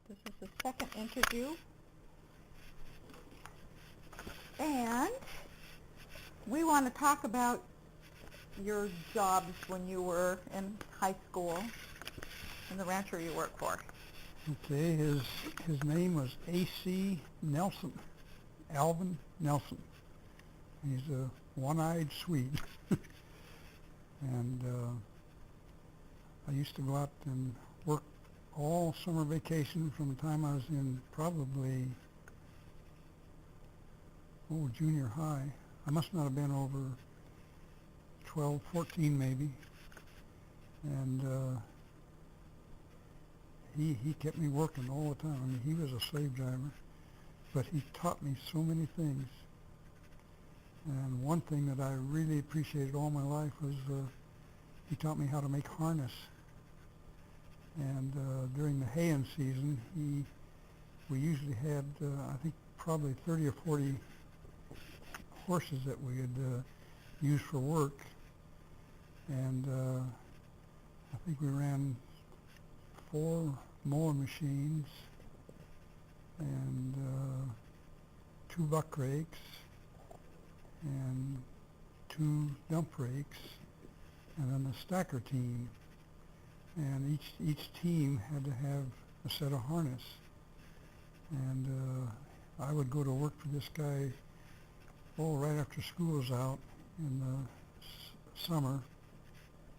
This is the second interview, and we want to talk about your jobs when you were in high school and the rancher you work for. Okay, his name was A.C. Nelson, Alvin Nelson. He's a one-eyed Swede. And I used to go out and work all summer vacation from the time I was in probably, junior high. I must not have been over 12, 14 maybe. And he kept me working all the time. I mean, he was a slave driver, but he taught me so many things. And one thing that I really appreciated all my life was he taught me how to make harness. And during the haying season, we usually had, I think, probably 30 or 40 horses that we would use for work. And I think we ran 4 mowing machines and 2 buck rakes and 2 dump rakes, and then the stacker team. And each team had to have a set of harness. And I would go to work for this guy, right after school was out in the summer.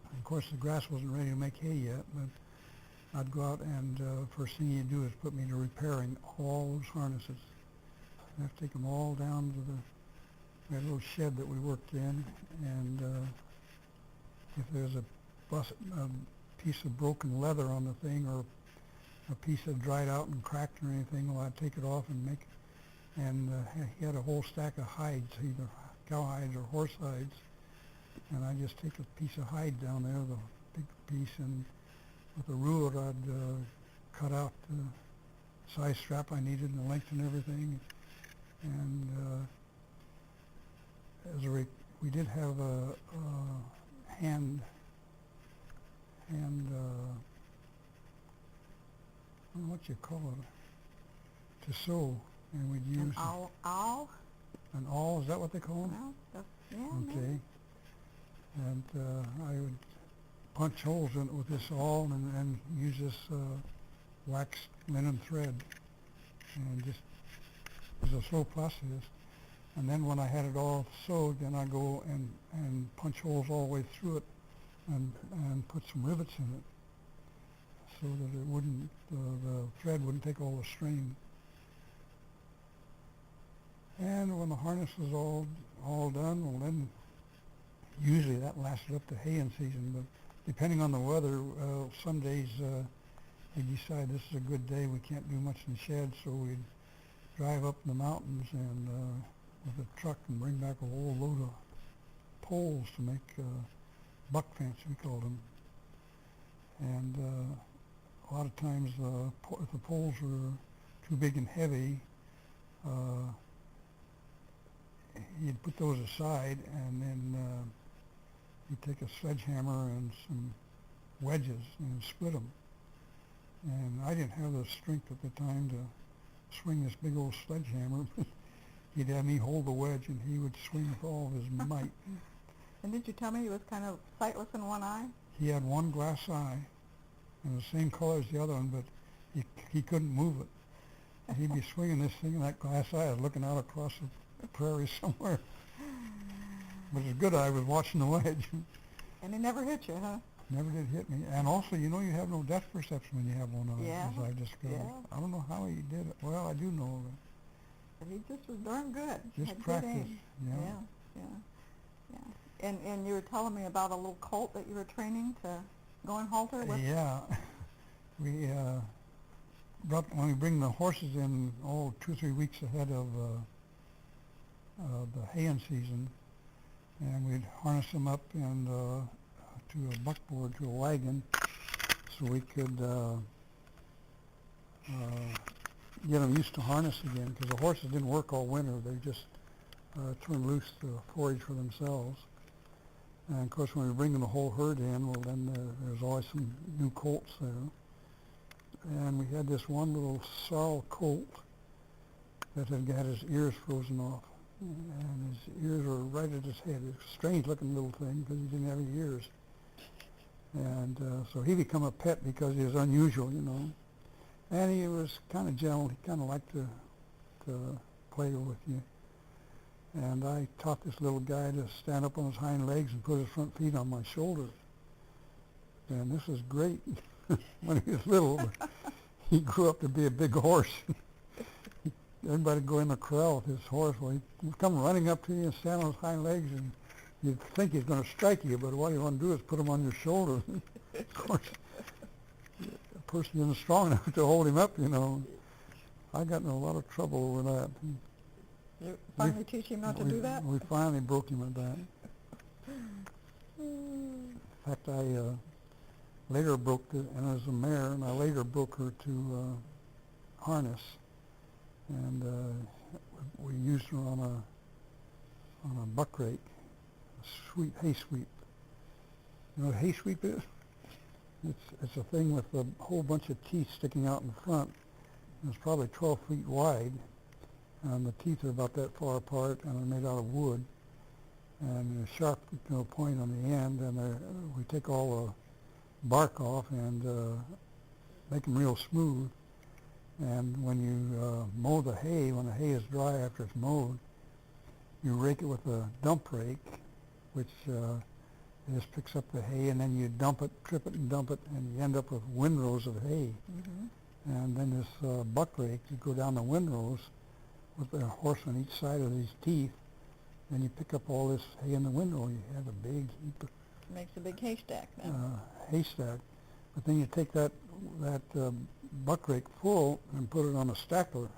And of course, the grass wasn't ready to make hay yet, but I'd go out and first thing he'd do is put me to repairing all those harnesses. I'd have to take them all down to that little shed that we worked in, and if there's a piece of broken leather on the thing, or a piece that dried out and cracked or anything, well, I'd take it off and make, and he had a whole stack of hides, either cow hides or horse hides, and I'd just take a piece of hide down there, the big piece, and with a ruler I'd cut out the size strap I needed and the length and everything. And we did have a hand I don't know what you call it, to sew, and we'd use An awl? An awl, is that what they call them? Well, yeah. Okay. Maybe. And I would punch holes in it with this awl and use this waxed linen thread, and just as a slow process. And then when I had it all sewed, then I'd go and punch holes all the way through it and put some rivets in it so that it wouldn't, the thread wouldn't take all the strain. And when the harness was all done, well then usually that lasted up to haying season, but depending on the weather, some days we decide this is a good day, we can't do much in the shed, so we'd drive up in the mountains and with a truck and bring back a whole load of poles to make buck fence, we called them. And a lot of times if the poles were too big and heavy, you'd put those aside, and then you'd take a sledgehammer and some wedges and split them. And I didn't have the strength at the time to swing this big old sledgehammer. He'd have me hold the wedge, and he would swing with all of his might. And did you tell me he was kind of sightless in one eye? He had one glass eye, and the same color as the other one, but he couldn't move it. And he'd be swinging this thing, and that glass eye was looking out across the prairie somewhere. But his good eye was watching the wedge. And he never hit you, huh? Never did hit me. And also, you have no depth perception when you have one eye, Yeah. as I discovered. Yeah. I don't know how he did it. Well, I do know that. But he just was darn good. Just Had good practice, aim. yeah. Yeah. And you were telling me about a little colt that you were training to go and halter with? Yeah. We when we bring the horses in 2 or 3 weeks ahead of the haying season, and we'd harness them up and to a buckboard, to a wagon, so we could get them used to harness again, because the horses didn't work all winter. They just turned loose to forage for themselves. And of course, when we bring the whole herd in, well, then there's always some new colts there. and we had this one little sorrel colt that had got his ears frozen off, and his ears were right at his head. It's a strange-looking little thing because he didn't have any ears. And so he became a pet because he was unusual, you know. And he was kind of gentle. He kind of liked to play with you. And I taught this little guy to stand up on his hind legs and put his front feet on my shoulders. And this was great when he was little, but he grew up to be a big horse. Everybody would go in the corral with his horse. Well, he'd come running up to you and stand on his hind legs, and you'd think he's going to strike you, but what you want to do is put him on your shoulder. Of course, the person isn't strong enough to hold him up, you know. I got in a lot of trouble over that. You finally teach him not to do that? We finally broke him at that. In fact, I later broke and it was a mare, and I later broke her to harness, and we used her on a buck rake, a hay sweep. You know what a hay sweep is? It's a thing with a whole bunch of teeth sticking out in front. It's probably 12 feet wide, and the teeth are about that far apart, and they're made out of wood, and a sharp point on the end, and we take all the bark off and make them real smooth. And when you mow the hay, when the hay is dry after it's mowed, you rake it with a dump rake, which just picks up the hay, and then you dump it, trip it and dump it, and you end up with windrows of hay. Mm-hmm. And then this buck rake, you go down the windrows with a horse on each side of these teeth, and you pick up all this hay in the windrow. You have a big heap of makes a big haystack then. Haystack. But then you take that buck rake full and put it on a stackler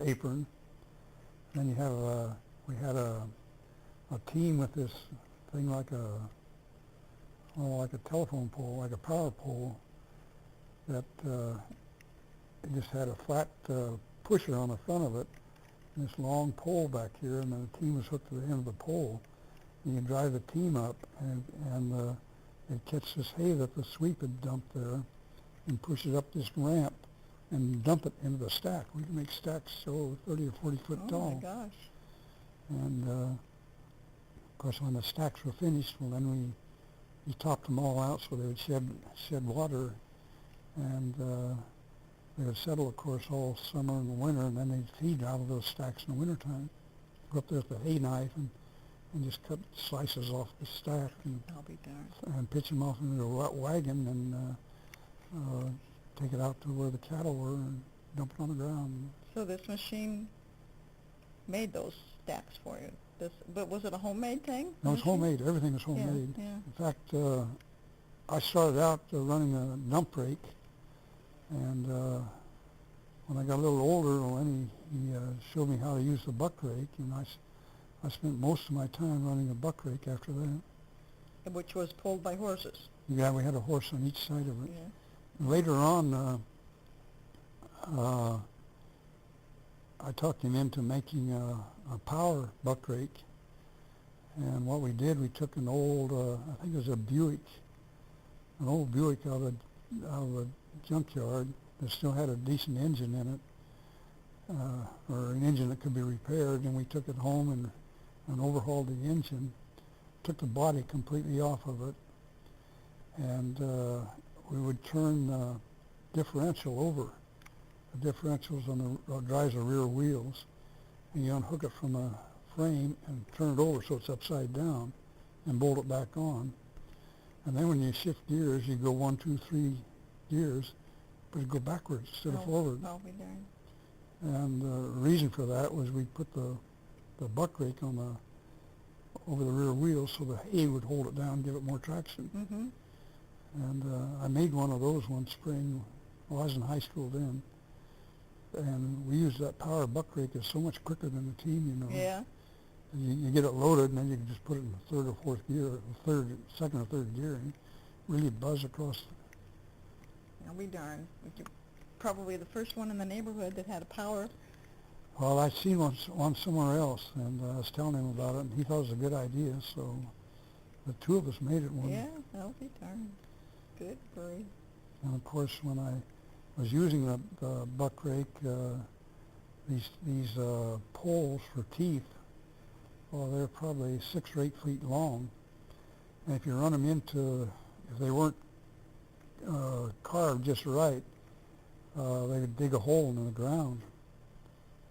apron. Then you have we had a team with this thing like a telephone pole, like a power pole, that it just had a flat pusher on the front of it, and this long pole back here, and then the team was hooked to the end of the pole. And you drive the team up, and it catches this hay that the sweep had dumped there, and push it up this ramp, and dump it into the stack. We can make stacks 30 or 40 foot tall. Oh my gosh! And of course, when the stacks were finished, well, then we topped them all out so they would shed water, and they would settle, of course, all summer and the winter, and then they'd feed out of those stacks in the wintertime. Go up there with a hay knife and just cut slices off the stack I'll be darned. and pitch them off into a wagon and take it out to where the cattle were and dump it on the ground. So this machine made those stacks for you. But was it a homemade thing? No, it's homemade. Everything was homemade. Yeah, yeah. In fact, I started out running a dump rake, and when I got a little older, well, then he showed me how to use the buck rake, and I spent most of my time running a buck rake after that. Which was pulled by horses. Yeah, we had a horse on each side of it. Yeah. Later on, I talked him into making a power buck rake, and what we did, we took an old, I think it was an old Buick out of a junkyard that still had a decent engine in it, or an engine that could be repaired, and we took it home and overhauled the engine, took the body completely off of it, and we would turn the differential over. The differentials on the drives the rear wheels, and you unhook it from the frame and turn it over so it's upside down, and bolt it back on. And then when you shift gears, you go 1, 2, 3 gears, but you go backwards instead of forward. I'll be darned. And the reason for that was we put the buck rake on over the rear wheels so the hay would hold it down and give it more traction. Mm-hmm. And I made one of those one spring. Well, I was in high school then. And we used that power buck rake. It's so much quicker than the team, you know. Yeah. You get it loaded, and then you can just put it in the third or fourth gear, second or third gear, and really buzz across. I'll be darned. Probably the first one in the neighborhood that had a power. Well, I'd seen one somewhere else, and I was telling him about it, and he thought it was a good idea, so the two of us made it one. Yeah, I'll be darned. Good grief. And of course, when was using the buck rake, these poles for teeth. Well, they're probably 6 or 8 feet long, and if you run them into, if they weren't carved just right, they would dig a hole in the ground.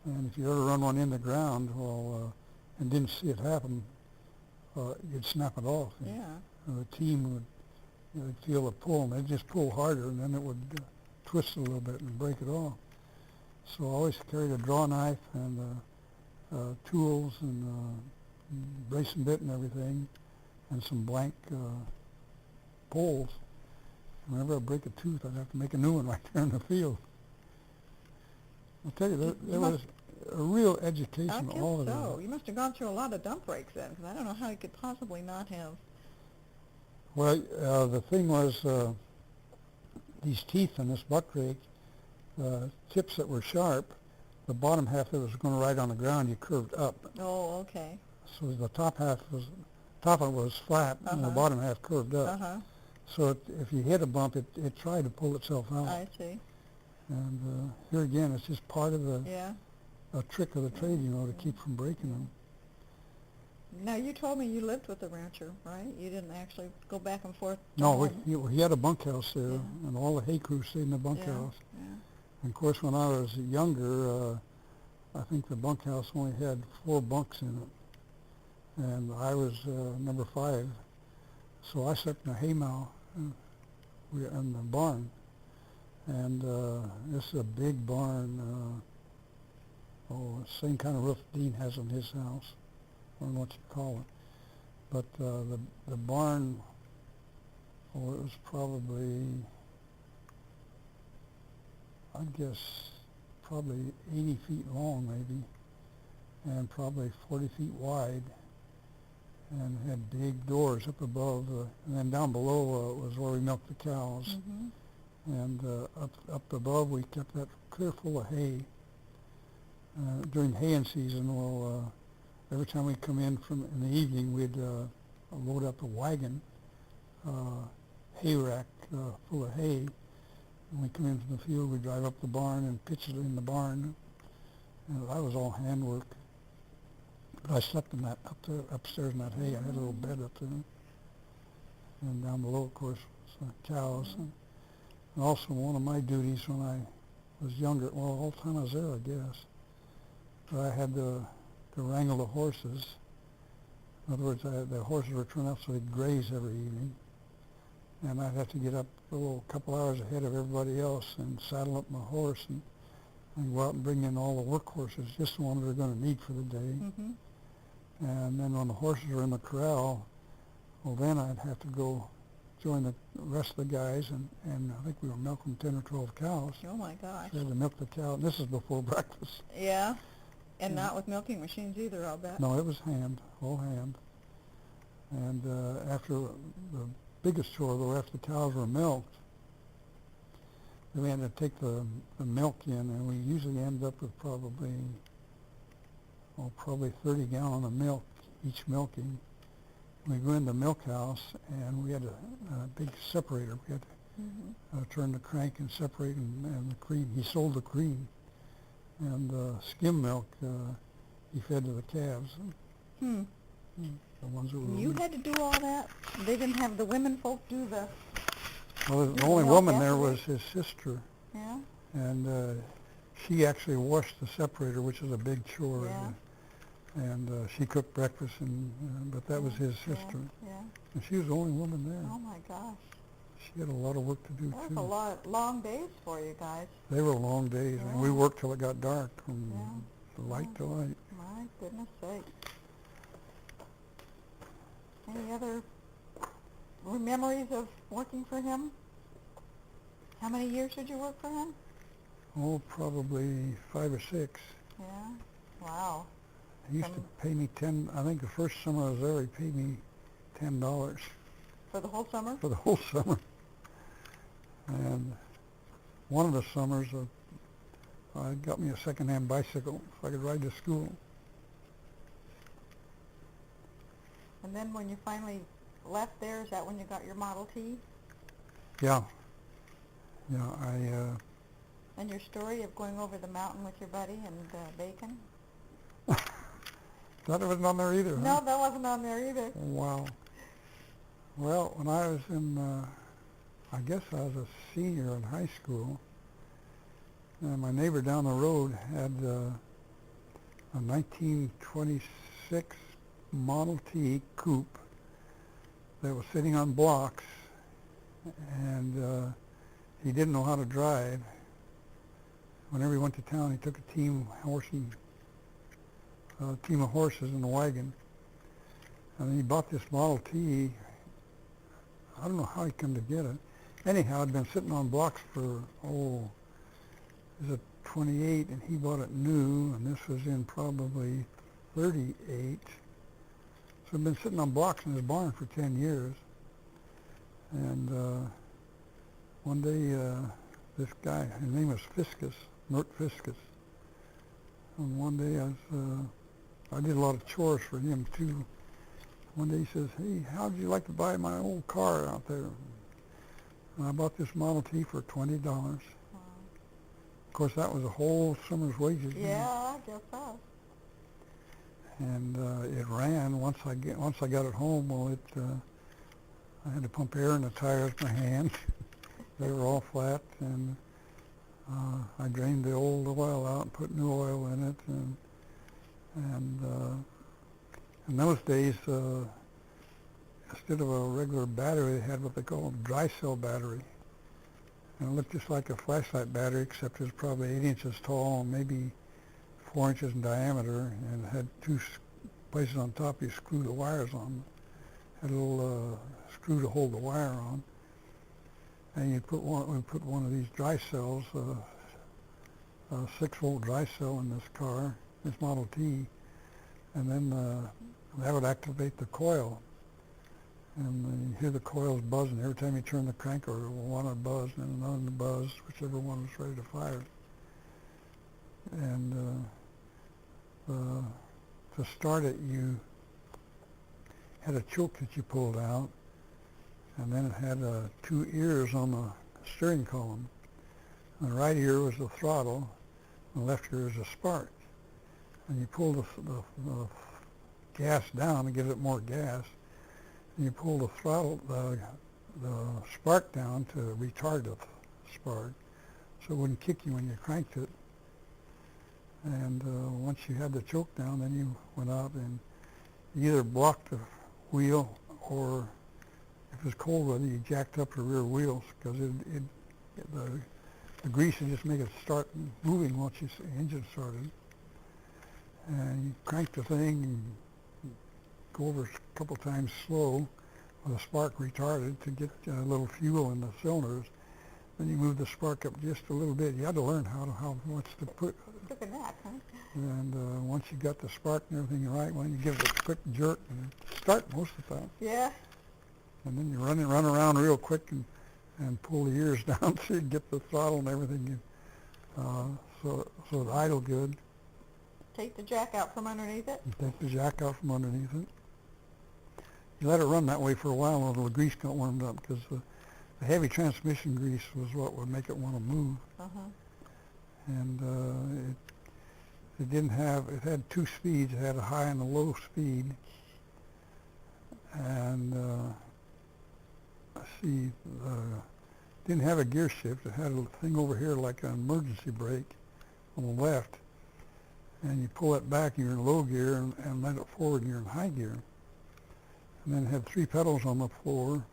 And if you ever run one in the ground, well, and didn't see it happen, you'd snap it off. Yeah. And the team would, they'd feel the pull, and they'd just pull harder, and then it would twist a little bit and break it off. So I always carried a draw knife and tools and brace and bit and everything, and some blank poles. Whenever I break a tooth, I'd have to make a new one right there in the field. I'll tell you, there was a real education I in guess all of so. that. You must have gone through a lot of dump rakes then, because I don't know how you could possibly not have. Well, the thing was, these teeth in this buck rake, tips that were sharp, the bottom half that was going to ride on the ground, you curved up. Oh, okay. So the top of it was flat, and the Uh-huh. bottom half curved up. Uh-huh. So if you hit a bump, it tried to pull itself out. I see. And here again, it's just part of Yeah. a trick of the trade, to keep from breaking them. Now, you told me you lived with the rancher, right? You didn't actually go back and forth to No, home? he had a bunkhouse there, Yeah. and all the hay crew stayed in the bunkhouse. Yeah. And of course, when I was younger, I think the bunkhouse only had 4 bunks in it, and I was number 5. So I slept in a haymow in the barn, and this is a big barn. Same kind of roof Dean has on his house. I don't know what you call it, but the barn, it was probably, I'd guess, probably 80 feet long maybe, and probably 40 feet wide, and had big doors up above, and then down below was where we milked the cows. Mm-hmm. And up above we kept that clear full of hay. During haying season, every time we come in in the evening, we'd load up a wagon, hay rack full of hay. When we come in from the field, we'd drive up the barn and pitch it in the barn. And that was all handwork. But I slept in that upstairs in that hay. I had a little bed up there. And down below, of course, was cows. And also one of my duties when I was younger, well, all the time I was there, I guess, I had to wrangle the horses. In other words, the horses were turned out so they'd graze every evening. And I'd have to get up a couple hours ahead of everybody else and saddle up my horse and go out and bring in all the work horses, just the ones we were going to need for the day. Mm-hmm. And then when the horses were in the corral, well, then I'd have to go join the rest of the guys, and I think we were milking 10 or 12 cows. Oh, my gosh. So I had to milk the cow. And this is before breakfast. Yeah. And not with milking machines either, I'll bet. No, it was hand, all hand. And after the biggest chore, though, after the cows were milked, then we had to take the milk in, and we usually end up with probably 30 gallons of milk, each milking. We go in the milk house, and we had a big separator. We had to turn the crank and separate, and the cream. He sold the cream. And skim milk he fed to the calves. Hmm. The ones that were You had to do all that? They didn't have the women folk do the... Well, the the only milk woman there afterwards? was his sister, Yeah? and she actually washed the separator, which is a big chore. Yeah. And she cooked breakfast, but that was his sister. Yeah. And she was the only woman there. Oh, my gosh. She had a lot of work to do, That was too. a lot, long days for you guys. They were long days, and we Yeah. worked till it got dark, from Yeah. light to light. My goodness sake. Any other memories of working for him? How many years did you work for him? Oh, probably 5 or 6. Yeah. Wow. He used to pay me I think the first summer I was there, he paid me $10 For the whole summer? for the whole summer. And one of the summers, I got me a second-hand bicycle so I could ride to school. And then when you finally left there, is that when you got your Model T? Yeah. Yeah, And your story of going over the mountain with your buddy and bacon? That wasn't on there either, huh? No, that wasn't on there either. Wow. Well, when I was in, I guess I was a senior in high school, and my neighbor down the road had a 1926 Model T coupe that was sitting on blocks, and he didn't know how to drive. Whenever he went to town, he took a team of horses in the wagon, and he bought this Model T. I don't know how he come to get it. Anyhow, it'd been sitting on blocks for, is it 28, and he bought it new, and this was in probably 38. So it'd been sitting on blocks in his barn for 10 years. And one day, this guy, his name was Fiskus, Mert Fiskus, and one day I did a lot of chores for him too. One day he says, "Hey, how'd you like to buy my old car out there?" And I bought this Model T for $20. Wow. Of course, that was a whole summer's wages. Yeah, I guess so. And it ran. Once I got it home, well, I had to pump air in the tires by hand. They were all flat, and I drained the old oil out and put new oil in it. And in those days, instead of a regular battery, they had what they call a dry cell battery. And it looked just like a flashlight battery, except it was probably 8 inches tall and maybe 4 inches in diameter, and it had two places on top you screw the wires on. Had a little screw to hold the wire on. And we put one of these dry cells, a 6-volt dry cell in this car, this Model T, and then that would activate the coil. And you hear the coils buzzing. Every time you turn the crank over, one would buzz and another would buzz, whichever one was ready to fire. And to start it, you had a choke that you pulled out, and then it had 2 ears on the steering column. And the right ear was the throttle, and the left ear was the spark. And you pull the gas down to give it more gas, and you pull the throttle, the spark down to retard the spark, so it wouldn't kick you when you cranked it. And once you had the choke down, then you went out and you either blocked the wheel, or if it was cold weather, you jacked up the rear wheels, because the grease would just make it start moving once the engine started. And you crank the thing and go over a couple times slow with the spark retarded to get a little fuel in the cylinders. Then you move the spark up just a little bit. You had to learn how much to put. Look at that, huh? And once you got the spark and everything right, well, you give it a quick jerk and start most of the time. Yeah. And then you run around real quick and pull the ears down so you get the throttle and everything, so it idle good. Take the jack out from underneath it? You take the jack out from underneath it. You let it run that way for a while until the grease got warmed up, because the heavy transmission grease was what would make it want to move. Uh-huh. And it had 2 speeds. It had a high and a low speed. And let's see, didn't have a gear shift. It had a thing over here like an emergency brake on the left. And you pull it back and you're in low gear, and let it forward and you're in high gear. And then it had 3 pedals on the floor.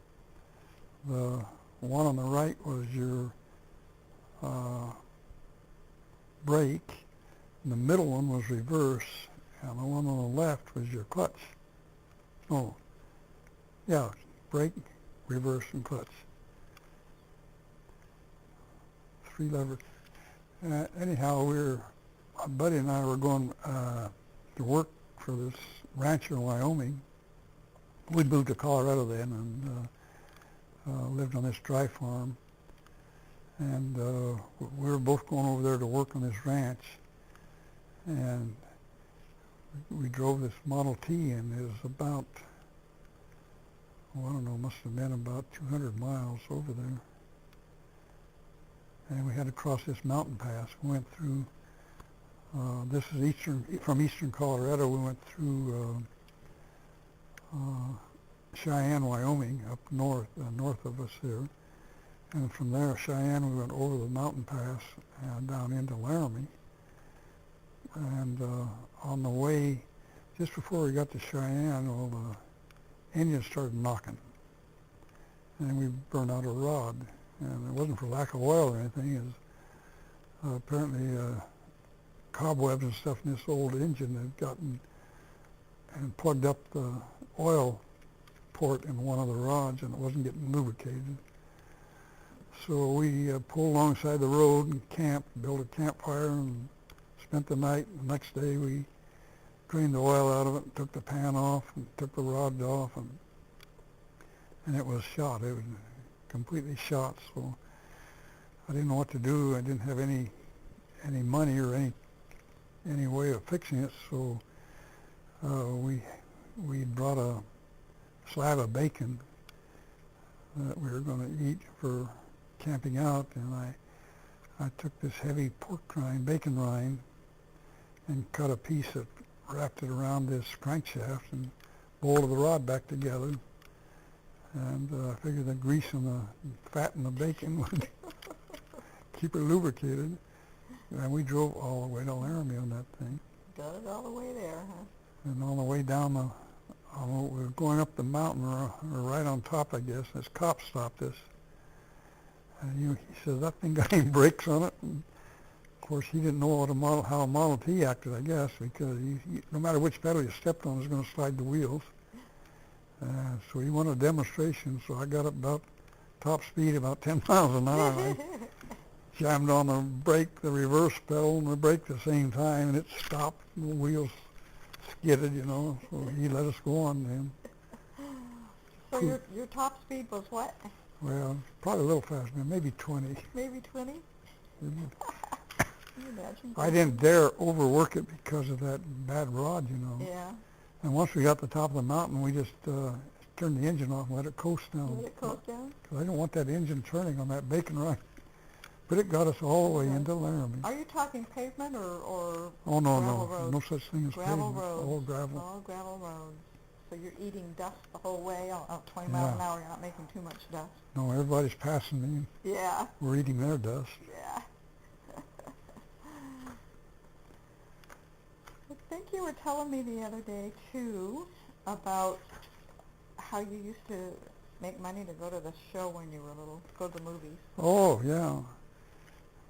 The one on the right was your brake, and the middle one was reverse, and the one on the left was your clutch. Oh, yeah, brake, reverse, and clutch. 3 levers. Anyhow, my buddy and I were going to work for this rancher in Wyoming. We'd moved to Colorado then, and lived on this dry farm. And we were both going over there to work on this ranch. And we drove this Model T, and it was about, I don't know, must have been about 200 miles over there. and we had to cross this mountain pass. We went through, this is from eastern Colorado. We went through Cheyenne, Wyoming, up north, north of us here. And from there, Cheyenne, we went over the mountain pass and down into Laramie. And on the way, just before we got to Cheyenne, well, the engine started knocking. And we burned out a rod. And it wasn't for lack of oil or anything. It was apparently cobwebs and stuff in this old engine had gotten and plugged up the oil port in one of the rods, and it wasn't getting lubricated. So we pulled alongside the road and camped, built a campfire, and spent the night. The next day we drained the oil out of it, and took the pan off, and took the rod off, and it was shot. It was completely shot. So I didn't know what to do. I didn't have any money or any way of fixing it. So we brought a slab of bacon that we were going to eat for camping out, and I took this heavy pork rind, bacon rind, and cut a piece that wrapped it around this crankshaft and bolted the rod back together. And I figured the grease and the fat in the bacon would keep it lubricated. And we drove all the way to Laramie on that thing. Got it all the way there, huh? And on the way down we were going up the mountain, or right on top, I guess. This cop stopped us. And he says, "That thing got any brakes on it?" And of course, he didn't know how a Model T acted, I guess, because no matter which pedal you stepped on, it was going to slide the wheels. So he wanted a demonstration, so I got up about top speed, about 10 miles an hour. I jammed on the brake, the reverse pedal, and the brake at the same time, and it stopped, and the wheels skidded, so he let us go on then. So your top speed was what? Well, probably a little faster, maybe 20. Maybe 20? Can you imagine? I didn't dare overwork it because of that bad rod, Yeah. And once we got to the top of the mountain, we just turned the engine off and let it coast down. Let it coast down? Because I didn't want that engine turning on that bacon ride. But it got us all the way into Laramie. Are you talking pavement or Oh, no, gravel no. roads? No such thing as Gravel pavement. roads. All gravel. All gravel roads. So you're eating dust the whole way. 20 miles an hour, you're not making too much dust. No, everybody's passing me. Yeah. We're eating their dust. Yeah. I think you were telling me the other day, too, about how you used to make money to go to the show when you were little, go to the movies. Oh, yeah.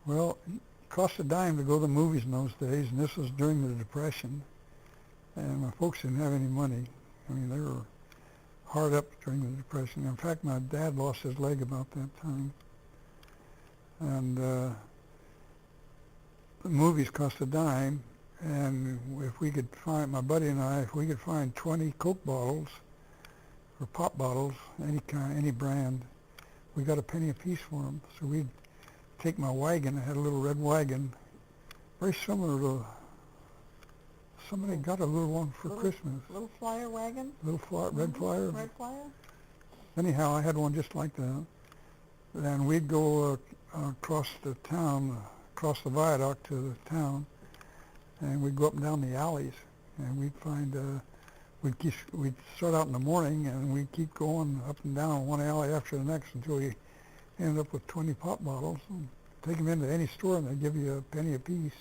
Well, it cost a dime to go to the movies in those days, and this was during the Depression, and my folks didn't have any money. I mean, they were hard up during the Depression. In fact, my dad lost his leg about that time, and the movies cost a dime, and if we could find, my buddy and I, if we could find 20 Coke bottles or pop bottles, any kind, any brand, we got a penny a piece for them. So we'd take my wagon. I had a little red wagon, very similar to, somebody got a little one for Christmas. Little flyer wagon? Red flyer. Red flyer? Anyhow, I had one just like that. And we'd go across the town, across the viaduct to the town, and we'd go up and down the alleys, and we'd find, we'd start out in the morning, and we'd keep going up and down one alley after the next until we ended up with 20 pop bottles. And take them into any store, and they give you a penny a piece.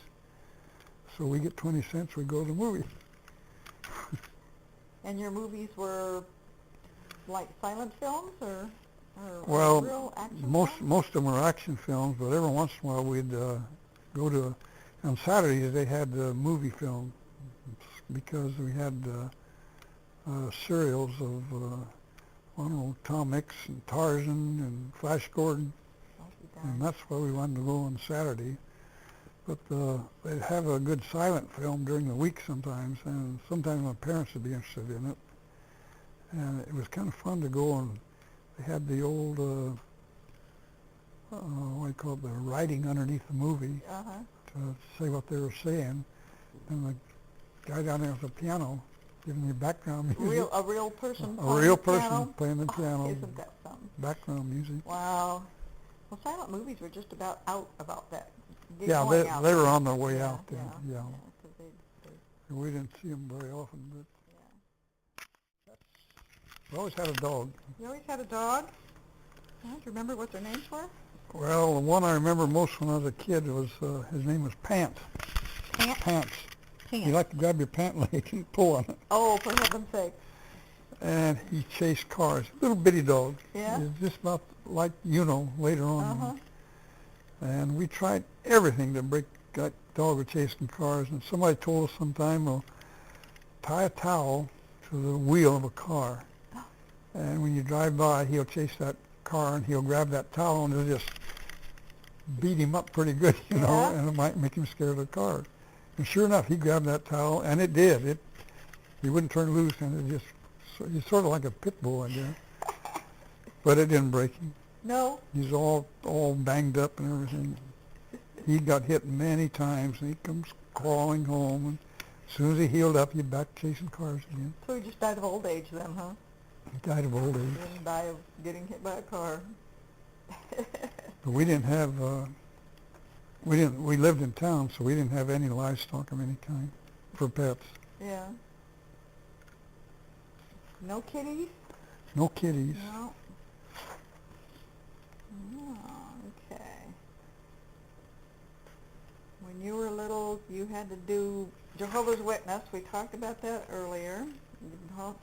So we get 20 cents, we go to the movie. And your movies were like silent films or Well, real action most films? of them were action films, but every once in a while we'd go to, on Saturdays they had movie film, because we had serials of, I don't know, Tom Mix and Tarzan and Flash Gordon, and that's why we wanted to go on Saturday. But they'd have a good silent film during the week sometimes, and sometimes my parents would be interested in it. And it was kind of fun to go, and they had the old, what do you call it, the writing underneath the movie to say what they were saying. And the guy down there with the piano giving me background music. A real person A real playing the person piano? playing the piano. Isn't that something? Background music. Wow. Well, silent movies were just about out about that. Yeah, Going out they were there. on their way Yeah, out then. Yeah. 'cause We didn't see them very often, but yeah. we always had a dog. You always had a dog? Yeah, do you remember what their names were? Well, the one I remember most when I was a kid was, his name was Pants. Pants? Pants. He Pants. liked to grab your pant leg and pull on it. Oh, for heaven's sake. And he chased cars. Little bitty dog. Yeah? He was just about like later on. Uh-huh. And we tried everything to break that dog with chasing cars. And somebody told us sometime, well, tie a towel to the wheel of a car. And when you drive by, he'll chase that car and he'll grab that towel and it'll just beat him up pretty good, you know, Yeah. and it might make him scared of the car. And sure enough, he grabbed that towel, and it did. He wouldn't turn loose, and he's sort of like a pit bull, I guess. But it didn't break him. No. He's all banged up and everything. He got hit many times, and he comes crawling home. And as soon as he healed up, he's back chasing cars again. So he just died of old age then, huh? He died of old He age. didn't die of getting hit by a car. But we didn't have, we lived in town, so we didn't have any livestock of any kind for pets. Yeah. No kitties? No kitties. No. Oh, okay. When you were little, you had to do Jehovah's Witness. We talked about that earlier.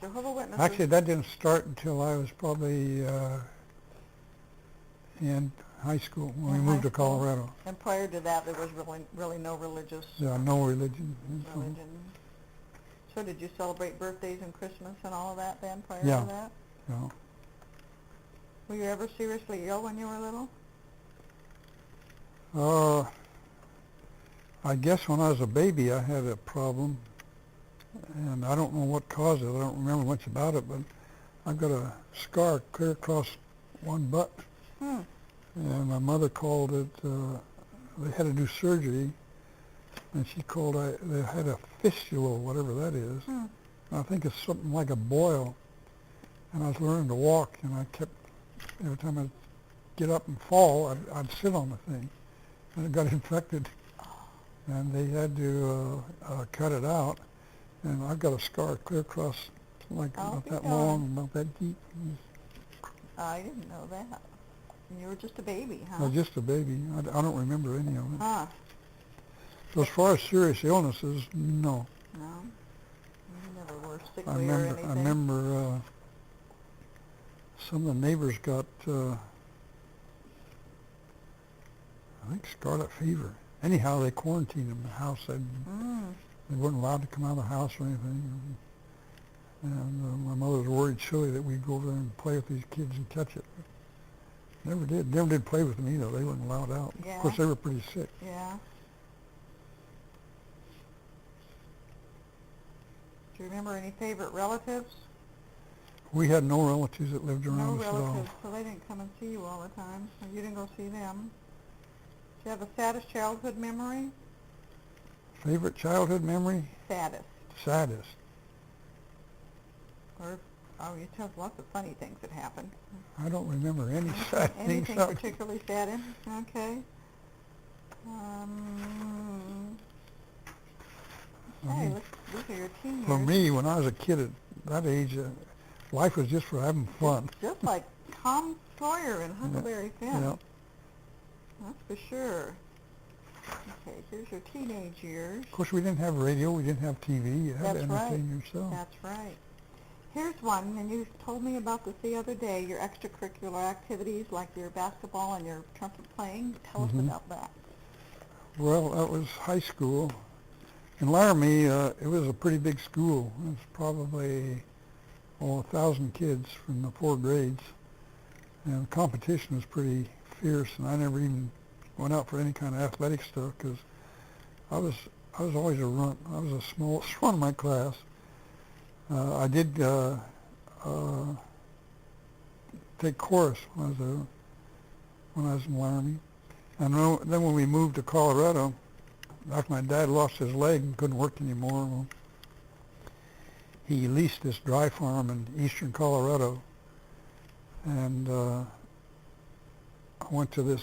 Jehovah's Witness. Actually, that didn't start until I was probably in high school when we In moved high to school. Colorado. And prior to that, there was really no religious Yeah, no religion. religion. So did you celebrate birthdays and Christmas and all of that then prior Yeah. to that? No. Were you ever seriously ill when you were little? I guess when I was a baby, I had a problem, and I don't know what caused it. I don't remember much about it, but I've got a scar clear across one butt. And my mother called it, they had to do surgery, and she called, they had a fistula, whatever that is. And I think it's something like a boil. And I was learning to walk, and I kept, every time I'd get up and fall, I'd sit on the thing. And it got infected. And they had to cut it out. And I've got a scar clear across, like about that long, about that deep. I didn't know that. And you were just a baby, I huh? was just a baby. I don't remember any of it. Huh. So as far as serious illnesses, no. No? You never were I sickly or remember, anything? Some of the neighbors got, I think, scarlet fever. Anyhow, they quarantined them in the house. They weren't allowed to come out of the house or anything. And my mother was worried silly that we'd go over there and play with these kids and catch it. Never did. Never did play with them either. They weren't allowed out. Yeah. Of course, they were pretty sick. Yeah. Do you remember any favorite relatives? We had no relatives that lived around No us at all. relatives, so they didn't come and see you all the time. So you didn't go see them. Do you have a saddest childhood memory? Favorite childhood memory? Saddest. Saddest. Or, oh, you tell us lots of funny things that happened. I don't remember any sad things. Anything particularly sad in? Okay. Okay, let's look at your teen years. For me, when I was a kid at that age, life was just for having fun. Just like Tom Sawyer and Huckleberry Finn. Yeah. That's for sure. Okay, here's your teenage years. Of course, we didn't have radio. We didn't have TV. You had to That's right. entertain yourself. That's right. Here's one, and you told me about this the other day, your extracurricular activities like your basketball and your trumpet playing. Tell us about that. Well, that was high school. In Laramie, it was a pretty big school. It was probably 1,000 kids from the 4 grades. And the competition was pretty fierce, and I never even went out for any kind of athletic stuff because I was always a runt. I was the smallest one in my class. I did take chorus when I was in Laramie. And then when we moved to Colorado, after my dad lost his leg and couldn't work anymore, well, he leased this dry farm in eastern Colorado. And I went to this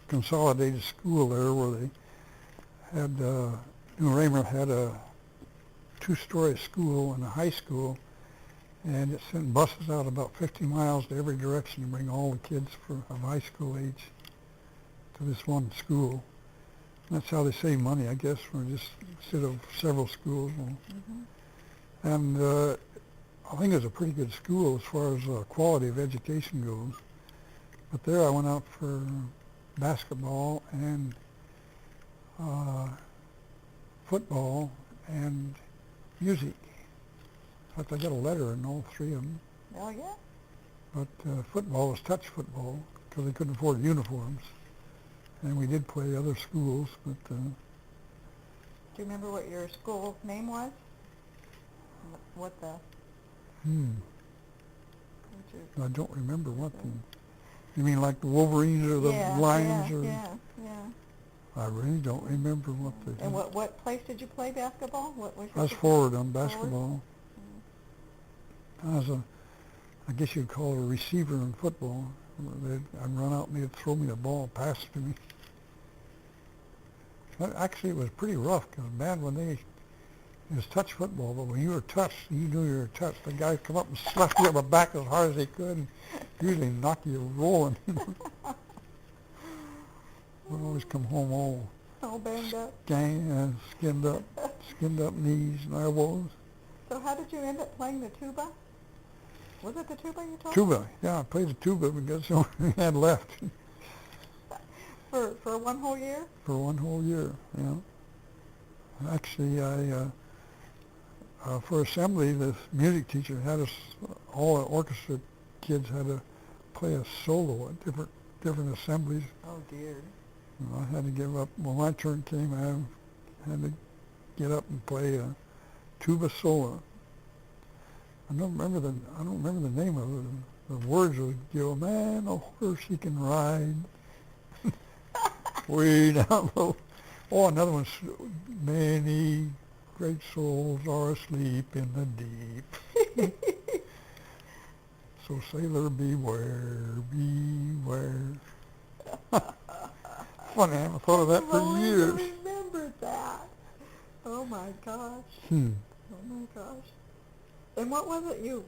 consolidated school there where they had, New Raymond had a two-story school and a high school, and it sent buses out about 50 miles to every direction to bring all the kids of high school age to this one school. And that's how they save money, I guess, for just instead of several schools. And I think it was a pretty good school as far as quality of education goes. But there I went out for basketball and football and music. In fact, I got a letter in all three of them. Oh, yeah? But football was touch football because they couldn't afford uniforms. And we did play other schools, but... Do you remember what your school's name was? What the... I don't remember what the... You mean like the Wolverines or the Lions? Yeah. I really don't remember what the... And what place did you play basketball? What was I was forward on basketball. I was I guess you'd call it a receiver in football. I'd run out and they'd throw me the ball, pass it to me. But actually, it was pretty rough because, man, it was touch football, but when you were touched, you knew you were touched. The guy would come up and slap you on the back as hard as he could and usually knock you rolling. We'd always come home all banged up. Skinned up knees and elbows. So how did you end up playing the tuba? Was it the tuba you told me? Tuba, yeah, I played the tuba because that's the only thing I had left. For one whole year? For one whole year, yeah. Actually, for assembly, the music teacher had us, all the orchestra kids had to play a solo at different assemblies. Oh, dear. And I had to give up. When my turn came, I had to get up and play a tuba solo. I don't remember the name of it. The words would go, man, a horse he can ride. Way down low. Oh, another one's, many great souls are asleep in the deep. So sailor beware, beware. Funny, I haven't thought of that for years. I remembered that. Oh my gosh. Oh my gosh. And what was it? You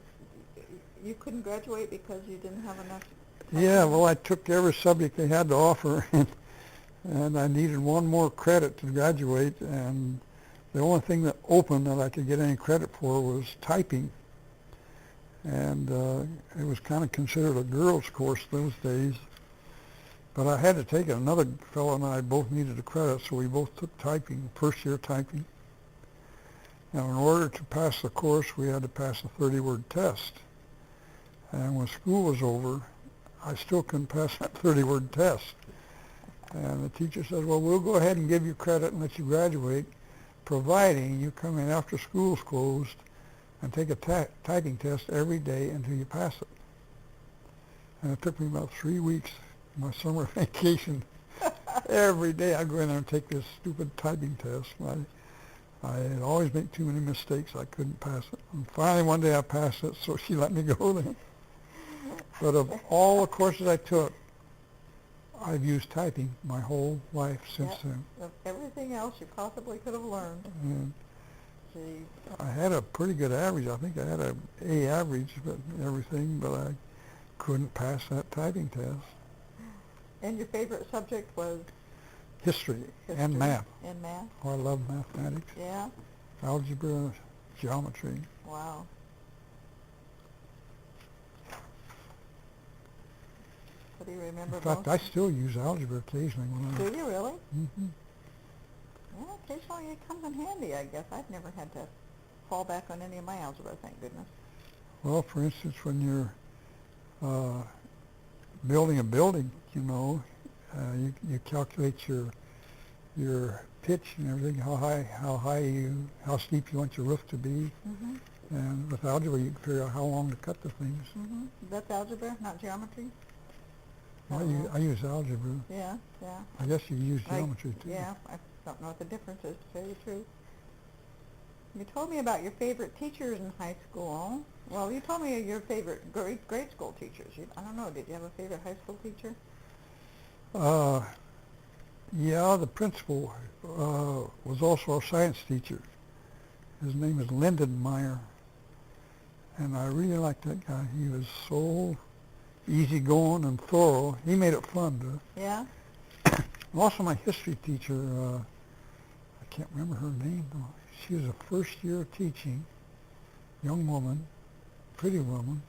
couldn't graduate because you didn't have enough? Yeah, well, I took every subject they had to offer, and I needed one more credit to graduate, and the only thing that opened that I could get any credit for was typing. And it was kind of considered a girls' course those days. But I had to take it. Another fellow and I both needed a credit, so we both took typing, first year typing. Now, in order to pass the course, we had to pass a 30-word test. And when school was over, I still couldn't pass that 30-word test. And the teacher says, well, we'll go ahead and give you credit and let you graduate, providing you come in after school's closed and take a typing test every day until you pass it. And it took me about 3 weeks, my summer vacation. Every day I'd go in there and take this stupid typing test. I had always made too many mistakes. I couldn't pass it. And finally one day I passed it, so she let me go then. But of all the courses I took, I've used typing my whole life since then. Of everything else you possibly could have learned. And Gee. I had a pretty good average. I think I had an A average, but everything, but I couldn't pass that typing test. And your favorite subject was? History and math. And math? Oh, I love mathematics. Yeah? Algebra, geometry. Wow. What do you remember In fact, most? I still use algebra occasionally when Do you really? Mm-hmm. Well, occasionally it comes in handy, I guess. I've never had to fall back on any of my algebra, thank goodness. Well, for instance, when you're building a building, you calculate your pitch and everything, how steep you want your roof to be. Mm-hmm. And with algebra, you can figure out how long to cut the things. Mm-hmm. That's algebra, not geometry? Well, I use algebra. Yeah. I guess you use geometry too. Yeah, I don't know what the difference is, to tell you the truth. You told me about your favorite teachers in high school. Well, you told me your favorite grade school teachers. I don't know, did you have a favorite high school teacher? Uh, yeah, the principal was also our science teacher. His name is Lindenmeyer, and I really liked that guy. He was so easygoing and thorough. He made it fun to. Yeah? And also my history teacher, I can't remember her name though. She was a first year teaching, young woman, pretty woman,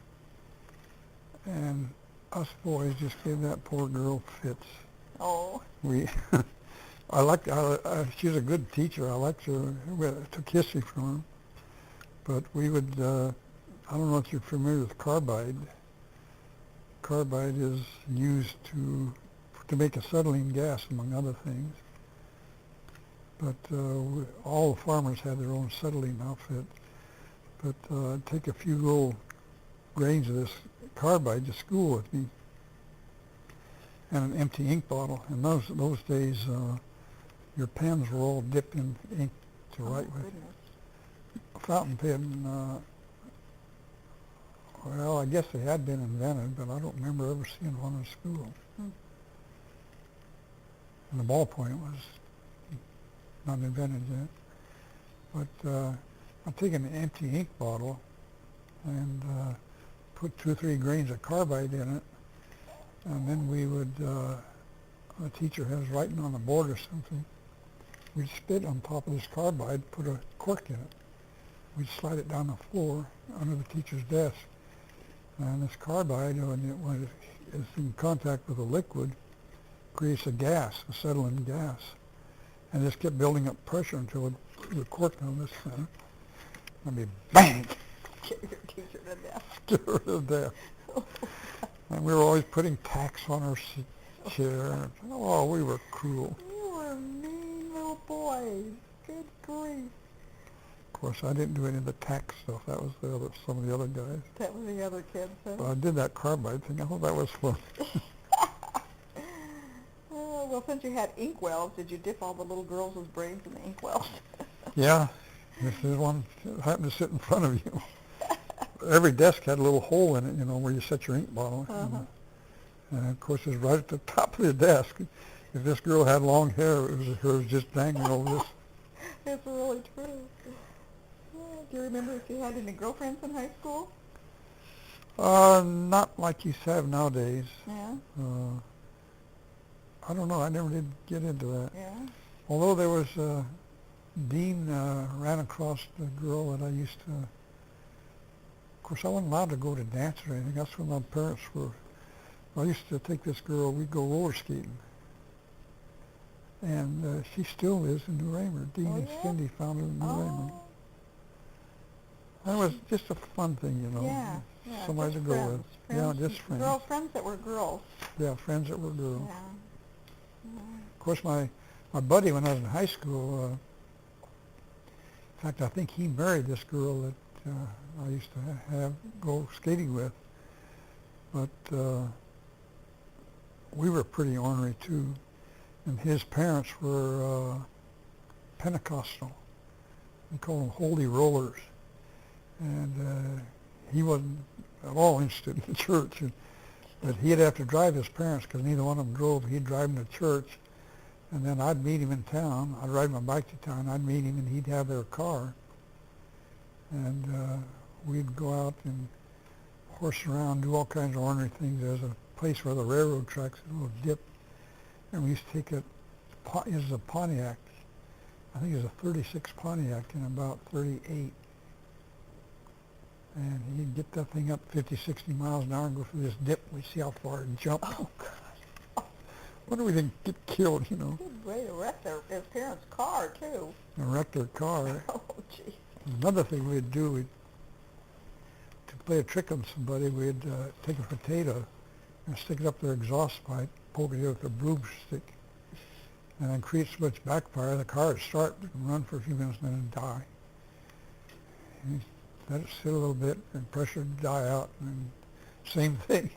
and us boys just gave that poor girl fits. Oh. We, she was a good teacher. I liked her. We took history from her, but we would, I don't know if you're familiar with carbide. Carbide is used to make acetylene gas, among other things. But all the farmers had their own acetylene outfit. But I'd take a few little grains of this carbide to school with me, and an empty ink bottle. In those days, your pens were all dipped in ink to write with. Goodness. A fountain pen, well, I guess they had been invented, but I don't remember ever seeing one in school. And the ballpoint was not invented yet. But I'd take an empty ink bottle and put 2 or 3 grains of carbide in it, and then we would, the teacher has writing on the board or something, we'd spit on top of this carbide, put a cork in it. We'd slide it down the floor under the teacher's desk. And this carbide, when it's in contact with a liquid, creates a gas, acetylene gas. And this kept building up pressure until it put the cork on this thing. And be bang! Get your teacher to death. Get her to death. And we were always putting tacks on her chair. Oh, we were cruel. You were mean little boys. Good grief. Of course, I didn't do any of the tack stuff. That was some of the other guys. That was the other kids, huh? But I did that carbide thing. I thought that was fun. Well, since you had inkwells, did you dip all the little girls' brains in the inkwells? Yeah. This is one that happened to sit in front of you. Every desk had a little hole in it, where you set your ink bottle. And of course, it's right at the top of the desk. If this girl had long hair, hers just dangling over this. It's really true. Do you remember if you had any girlfriends in high school? Not like you have nowadays. Yeah? I don't know. I never did get into that. Yeah? Although there was, Dean ran across the girl that I used to, of course I wasn't allowed to go to dance or anything. That's when my parents were, I used to take this girl, we'd go roller skating. And she still lives in New Raymer. Dean and Cindy found her in New Raymer. That was just a fun thing, Yeah. Somebody to go with. Yeah, just friends. Friends that were girls. Yeah, friends that were girls. Yeah. Of course, my buddy when I was in high school, in fact, I think he married this girl that I used to go skating with. But we were pretty ornery too, and his parents were Pentecostal. They called them holy rollers, and he wasn't at all interested in the church. But he'd have to drive his parents because neither one of them drove. He'd drive them to church, and then I'd meet him in town. I'd ride my bike to town. I'd meet him, and he'd have their car, and we'd go out and horse around, do all kinds of ornery things. There's a place where the railroad tracks, a little dip, and we used to take it was a Pontiac. I think it was a 36 Pontiac in about 38. And he'd get that thing up 50, 60 miles an hour and go through this dip. We'd see how far it'd jump. Oh, God. Wonder we didn't get killed, Good way to wreck his parents' car, too. And wreck their car. Oh, gee. Another thing we'd do, to play a trick on somebody, we'd take a potato and stick it up their exhaust pipe, poke it with a broomstick, and then create so much backfire, the car would start and run for a few minutes and then it'd die. And let it sit a little bit and pressure would die out, and same thing.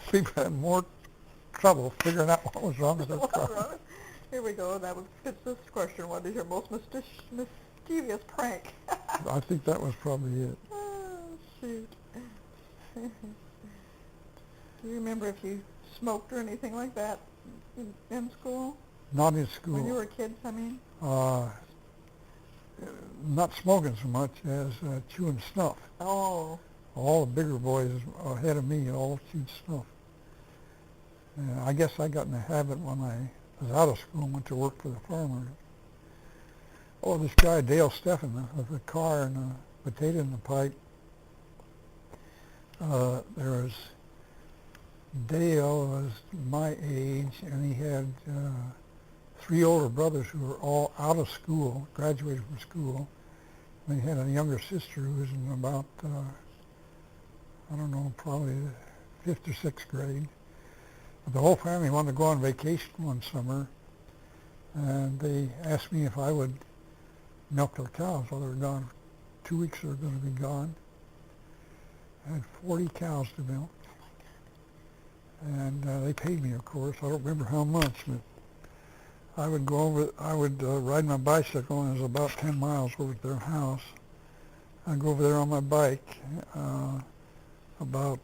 People had more trouble figuring out what was wrong with their car. Here we go. That fits this question. What is your most mischievous prank? I think that was probably it. Oh, shoot. Do you remember if you smoked or anything like that in school? Not in school. When you were kids, I mean? Not smoking so much as chewing snuff. Oh. All the bigger boys ahead of me all chewed snuff. And I guess I got in the habit when I was out of school and went to work for the farmer. Oh, this guy, Dale Steffen, with a car and a potato in the pipe. There was Dale was my age, and he had 3 older brothers who were all out of school, graduated from school. And he had a younger sister who was in about, I don't know, probably the 5th or 6th grade. But the whole family wanted to go on vacation one summer, and they asked me if I would milk their cows while they were gone. 2 weeks they were going to be gone. I had 40 cows to milk. And they paid me, of course. I don't remember how much, but I would go over, I would ride my bicycle, and it was about 10 miles over to their house. I'd go over there on my bike about,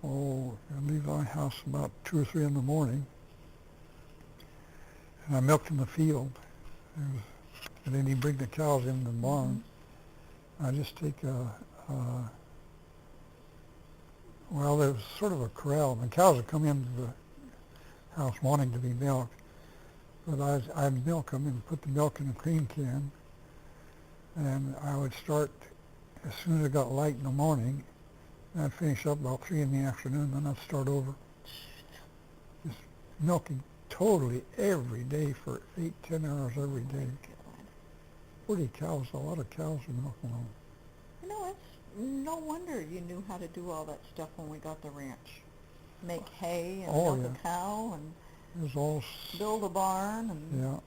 I'd leave my house about 2 or 3 in the morning, and I milked in the field. And then he'd bring the cows in the barn. I just take well, there was sort of a corral. The cows would come into the house wanting to be milked, but I'd milk them and put the milk in a cream can, and I would start as soon as it got light in the morning, and I'd finish up about 3 in the afternoon, then I'd start over. Just milking totally every day for 8-10 hours every day. 40 cows, a lot of cows are milking on. You know, it's no wonder you knew how to do all that stuff when we got the ranch. Make hay and milk a cow and it was all build a barn and yeah.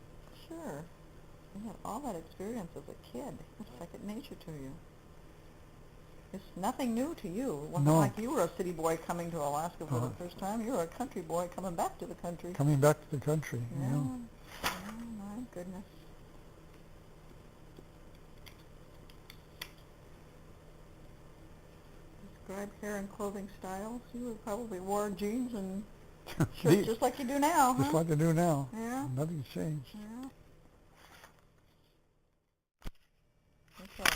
Sure. You had all that experience as a kid. It's second nature to you. It's nothing new to you. It wasn't like you were a city boy coming to Alaska for the first time. You were a country boy coming back to the country. Coming back to the country, yeah. Oh, my goodness. Describe hair and clothing styles. You probably wore jeans and shirts just like you do now, huh? Just like I do now. Yeah. Nothing's changed. Yeah. Okay.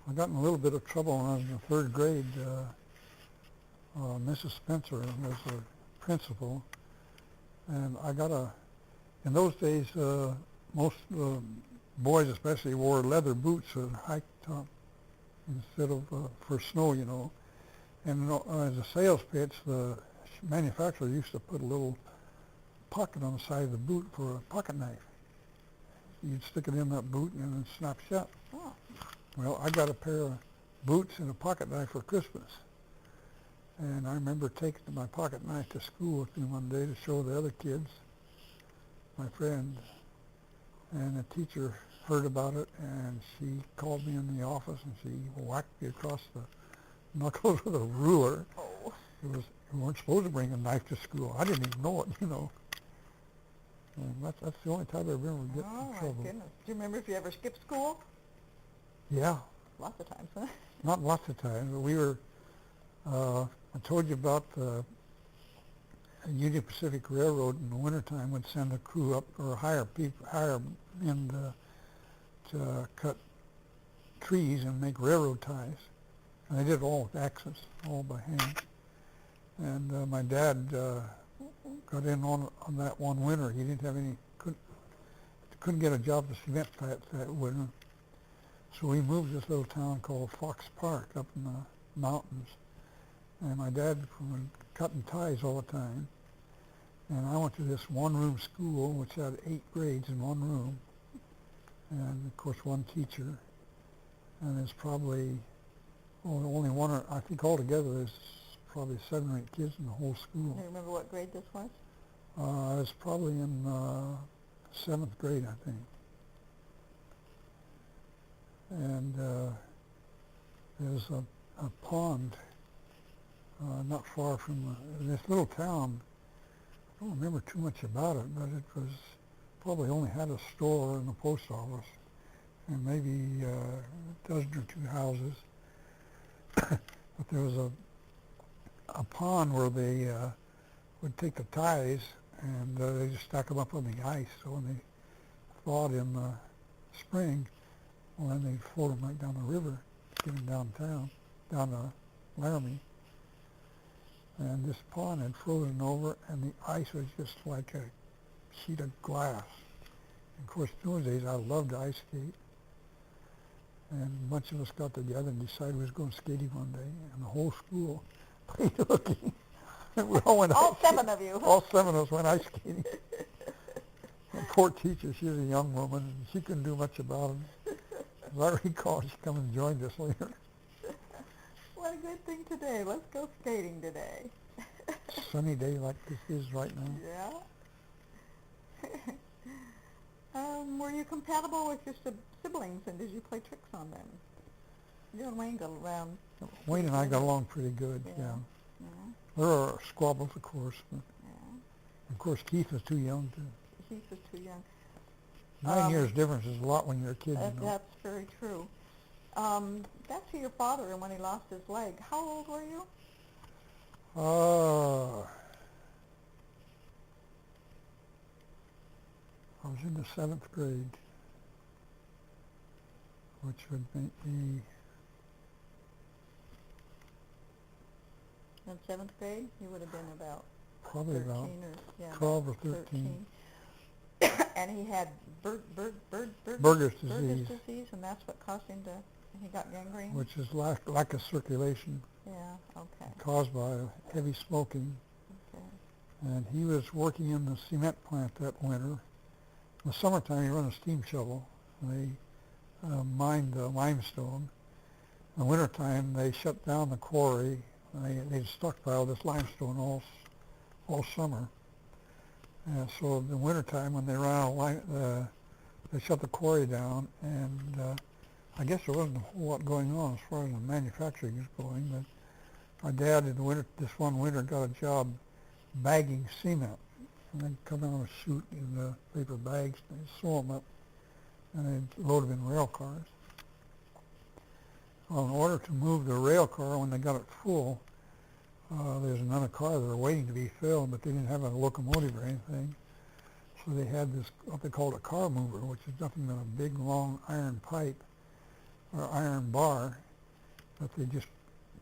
I got in a little bit of trouble when I was in the 3rd grade. Mrs. Spencer was the principal, and I got in those days, most boys especially wore leather boots with high top instead of for snow, you know. And as a sales pitch, the manufacturer used to put a little pocket on the side of the boot for a pocket knife. You'd stick it in that boot and it snaps shut. Oh. Well, I got a pair of boots and a pocket knife for Christmas. And I remember taking my pocket knife to school with me one day to show the other kids, my friends. And the teacher heard about it, and she called me in the office, and she whacked me across the knuckles with a ruler. Oh. You weren't supposed to bring a knife to school. I didn't even know it, you know. And that's the only time I remember getting in trouble. My goodness. Do you remember if you ever skipped school? Yeah. Lots of times, huh? Not lots of times, but we were, I told you about the Union Pacific Railroad in the wintertime would send a crew up or hire men to cut trees and make railroad ties. And they did it all with axes, all by hand. And my dad got in on that one winter. He didn't have any, couldn't get a job to cement that winter. So we moved to this little town called Fox Park up in the mountains. And my dad was cutting ties all the time. And I went to this one-room school, which had 8 grades in one room. And, of course, one teacher. And there's probably only one, or I think altogether there's probably 7 or 8 kids in the whole school. Do you remember what grade this was? I was probably in 7th grade, I think. And there's a pond not far from this little town. I don't remember too much about it, but it was probably only had a store and a post office and maybe a dozen or 2 houses. But there was a pond where they would take the ties and they just stack them up on the ice. So when they thawed in the spring, well, then they'd float them right down the river, get them downtown, down to Laramie. And this pond had frozen over, and the ice was just like a sheet of glass. And of course, in those days, I loved to ice skate. And a bunch of us got together and decided we was going skating one day, and the whole school played hooky. And we all went All ice 7 skating. of you. All 7 of us went ice skating. And poor teacher, she was a young woman, and she couldn't do much about it. As I recall, she come and joined us later. What a good thing today. Let's go skating today. Sunny day like this is right now. Yeah. Were you compatible with your siblings, and did you play tricks on them? You and Wayne got around. Wayne and I got along pretty good, yeah. Yeah. There were squabbles, of course, but Yeah. of course Keith was too young to. Keith was too young. 9 years difference is a lot when you're a kid, you know. That's very true. Back to your father and when he lost his leg. How old were you? I was in the 7th grade, which would make me, In 7th grade? You would have been about probably 13 about or, yeah, 12 or 13. And he had Burger's Burger's disease, disease, and that's what caused him to, he got gangrene? which is lack of circulation Yeah, okay, caused by heavy smoking. okay. And he was working in the cement plant that winter. In the summertime, he run a steam shovel. They mined limestone. In the wintertime, they shut down the quarry. They'd stockpile this limestone all summer. And so in the wintertime, when they ran out of they shut the quarry down, and I guess there wasn't a whole lot going on as far as the manufacturing is going, but my dad in the winter, this one winter, got a job bagging cement. And they'd come out and shoot in the paper bags, and they'd sew them up, and they'd load them in rail cars. Well, in order to move the rail car, when they got it full, there's another car that were waiting to be filled, but they didn't have a locomotive or anything. So they had this, what they called a car mover, which is nothing but a big, long iron pipe or iron bar that they just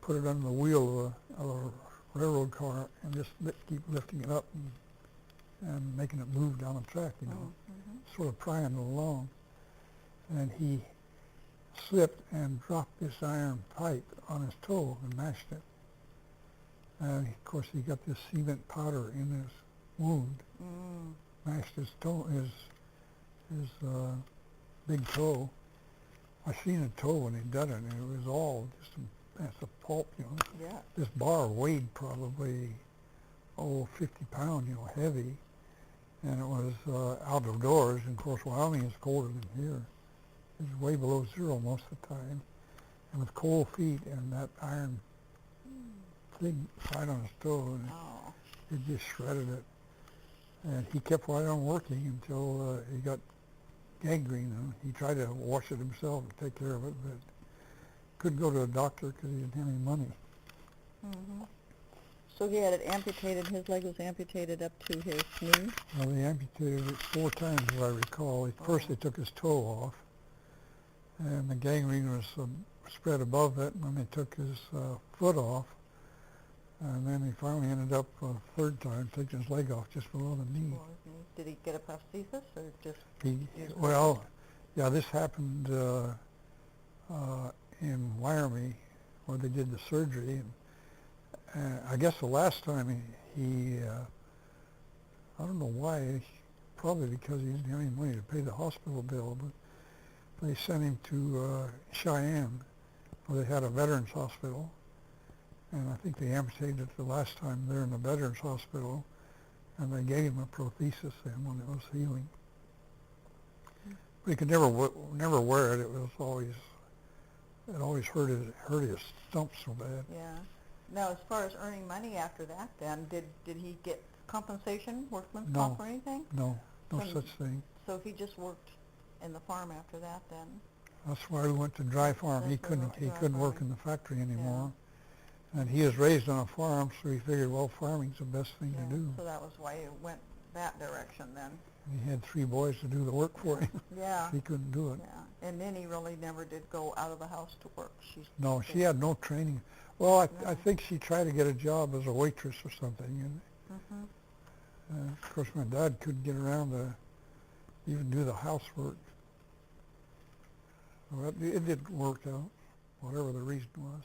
put it under the wheel of a railroad car and just keep lifting it up and making it move down the track, you know, sort of prying it along. And he slipped and dropped this iron pipe on his toe and mashed it. And of course he got this cement powder in his wound, mashed his toe, his big toe. I seen a toe when he done it, and it was all just a mass of pulp, you know. Yeah. This bar weighed probably 50 pounds, you know, heavy, and it was out of doors. And of course, Wyoming is colder than here. It's way below zero most of the time, and with cold feet and that iron thing right on his toe, and it just shredded it. And he kept right on working until he got gangrene. He tried to wash it himself and take care of it, but couldn't go to a doctor because he didn't have any money. So he had it amputated, his leg was amputated up to his knee? Well, they amputated it 4 times, as I recall. First they took his toe off, and the gangrene was spread above it, and then they took his foot off, and then he finally ended up a 3rd time taking his leg off just below the knee. Did he get a prosthesis or just? This happened in Laramie where they did the surgery. And I guess the last time he I don't know why, probably because he didn't have any money to pay the hospital bill, but they sent him to Cheyenne where they had a veterans hospital. And I think they amputated it the last time there in the veterans hospital, and they gave him a prosthesis then when it was healing. But he could never wear it. It always hurt his stump so bad. Yeah. Now, as far as earning money after that, then did he get compensation, workman's comp or anything? No such thing. So he just worked in the farm after that, then? That's why we went to dry farm. He couldn't work in the factory anymore. And he was raised on a farm, so he figured, well, farming's the best thing to do. So that was why you went that direction then. He had 3 boys to do the work for him. Yeah. He couldn't do it. Yeah. And Minnie really never did go out of the house to work. No, she had no training. Well, I No. think she tried to get a job as a waitress or something. And of course, my dad couldn't get around to even do the housework. So it didn't work out, whatever the reason was.